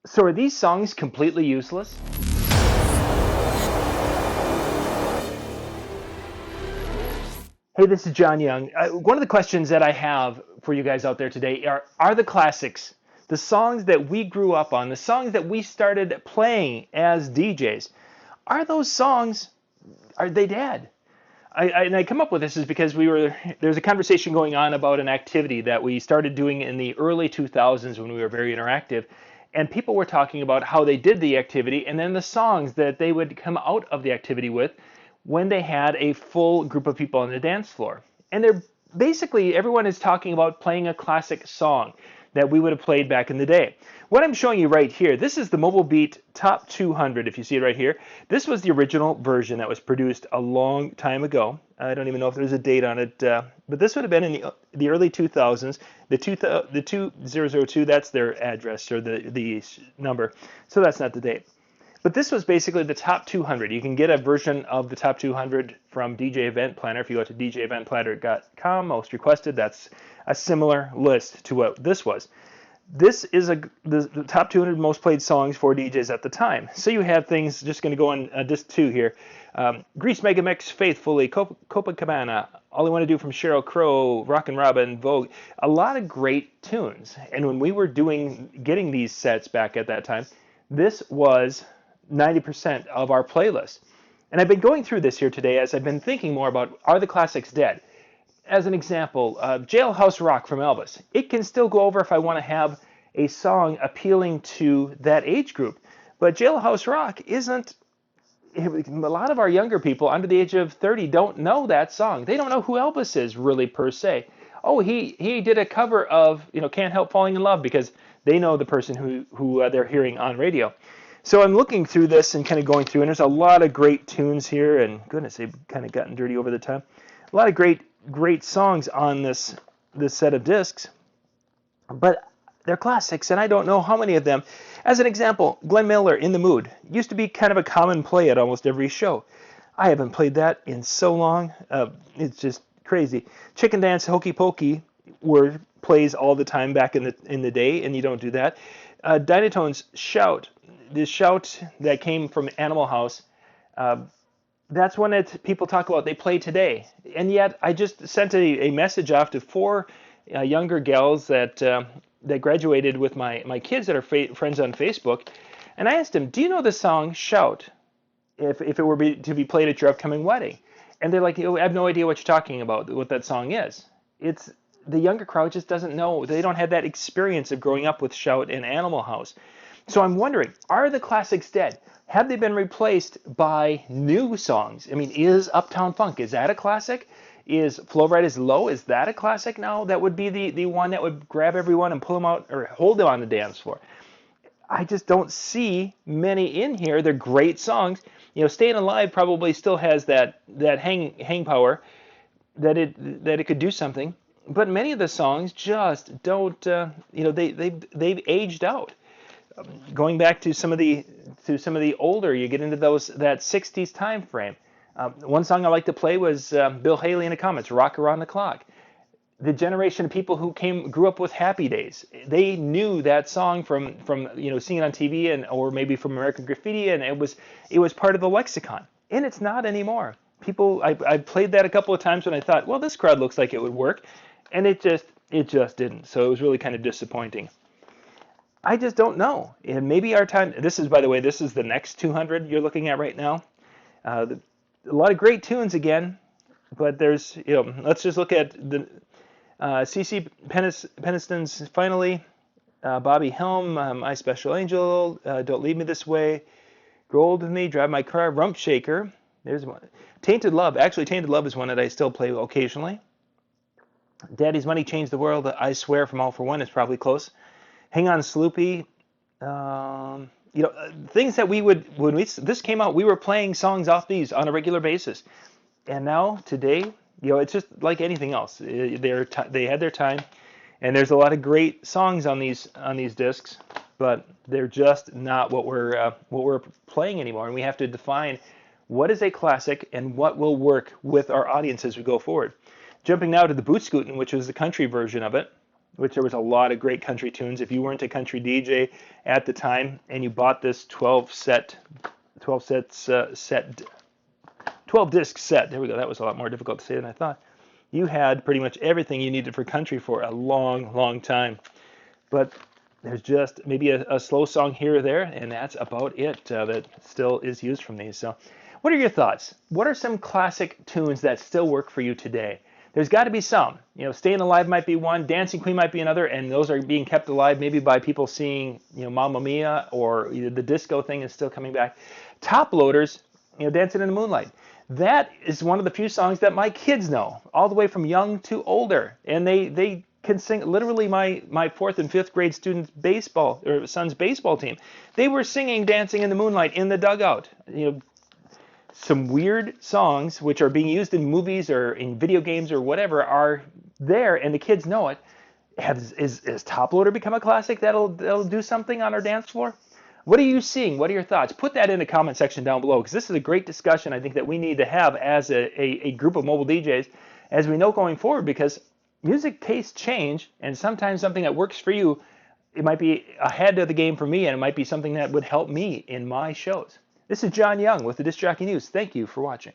So are these songs completely useless? Hey, this is John Young. One of the questions that I have for you guys out there today are the classics, the songs that we grew up on, the songs that we started playing as DJs. Are those songs, are they dead? And I come up with this is because there's a conversation going on about an activity that we started doing in the early 2000s when we were very interactive, and people were talking about how they did the activity and then the songs that they would come out of the activity with when they had a full group of people on the dance floor. And they're basically everyone is talking about playing a classic song that we would have played back in the day. What I'm showing you right here, this is the Mobile Beat Top 200, if you see it right here. This was the original version that was produced a long time ago. I don't even know if there's a date on it, but this would have been in the early 2000s. The 2002, that's their address or the number, so that's not the date. But this was basically the top 200. You can get a version of the top 200 from DJ Event Planner. If you go to djeventplanner.com, most requested, that's a similar list to what this was. This is the top 200 most played songs for DJs at the time. So you have things, just going to go on disc 2 here. Grease Megamix, Faithfully, Copacabana, All I Want to Do from Sheryl Crow, Rockin' Robin, Vogue. A lot of great tunes. And when we were getting these sets back at that time, this was 90% of our playlist. And I've been going through this here today as I've been thinking more about, are the classics dead? As an example, Jailhouse Rock from Elvis. It can still go over if I want to have a song appealing to that age group. But Jailhouse Rock isn't, a lot of our younger people under the age of 30 don't know that song. They don't know who Elvis is really per se. Oh, he did a cover of, Can't Help Falling in Love because they know the person who they're hearing on radio. So I'm looking through this and kind of going through, and there's a lot of great tunes here, and goodness, they've kind of gotten dirty over the time. A lot of great songs on this set of discs, but they're classics, and I don't know how many of them. As an example, Glenn Miller, In the Mood, used to be kind of a common play at almost every show. I haven't played that in so long. It's just crazy. Chicken Dance, Hokey Pokey were plays all the time back in the day, and you don't do that. Dynatone's Shout, this shout that came from Animal House, that's one people talk about. They play today, and yet I just sent a message off to four younger gals that graduated with my kids that are friends on Facebook, and I asked them, "Do you know the song Shout? If it were to be played at your upcoming wedding?" And they're like, "I have no idea what you're talking about. What that song is?" It's the younger crowd just doesn't know. They don't have that experience of growing up with Shout and Animal House. So I'm wondering, are the classics dead? Have they been replaced by new songs? I mean, is Uptown Funk, is that a classic? Is Flow Right Is Low, is that a classic now? That would be the one that would grab everyone and pull them out or hold them on the dance floor. I just don't see many in here. They're great songs. Staying Alive probably still has that hang power that it could do something. But many of the songs just don't. They've aged out. Going back to some of the older, you get into that 60s time frame. One song I like to play was Bill Haley and the Comets, "Rock Around the Clock." The generation of people who grew up with Happy Days, they knew that song from seeing it on TV or maybe from American Graffiti, and it was part of the lexicon. And it's not anymore. I played that a couple of times when I thought, well, this crowd looks like it would work, and it just didn't. So it was really kind of disappointing. I just don't know. And maybe our time, by the way, this is the next 200 you're looking at right now. A lot of great tunes again, but let's just look at the CC Peniston's Finally, Bobby Helm, My Special Angel, Don't Leave Me This Way, Grow Old With Me, Drive My Car, Rump Shaker. There's one. Tainted Love. Actually, Tainted Love is one that I still play occasionally. Daddy's Money Changed the World, I Swear from All for One is probably close. Hang On Sloopy, things that when this came out, we were playing songs off these on a regular basis. And now, today, it's just like anything else. They had their time, and there's a lot of great songs on these discs, but they're just not what we're playing anymore. And we have to define what is a classic and what will work with our audience as we go forward. Jumping now to the Boot Scootin', which was the country version of it. which there was a lot of great country tunes. If you weren't a country DJ at the time and you bought this 12 disc set, there we go. That was a lot more difficult to say than I thought. You had pretty much everything you needed for country for a long, long time. But there's just maybe a slow song here or there, and that's about it that still is used from these. So what are your thoughts? What are some classic tunes that still work for you today? There's got to be some. Staying Alive might be one, Dancing Queen might be another, and those are being kept alive maybe by people seeing, Mamma Mia, or the disco thing is still coming back. Top Loaders, Dancing in the Moonlight. That is one of the few songs that my kids know, all the way from young to older, and they can sing. Literally, my fourth and fifth grade students' son's baseball team, they were singing "Dancing in the Moonlight" in the dugout. Some weird songs which are being used in movies or in video games or whatever are there, and the kids know it. Has Top Loader become a classic that'll do something on our dance floor? What are you seeing? What are your thoughts? Put that in the comment section down below, because this is a great discussion I think that we need to have as a group of mobile DJs as we know going forward, because music tastes change, and sometimes something that works for you, it might be ahead of the game for me, and it might be something that would help me in my shows. This is John Young with the Disc Jockey News. Thank you for watching.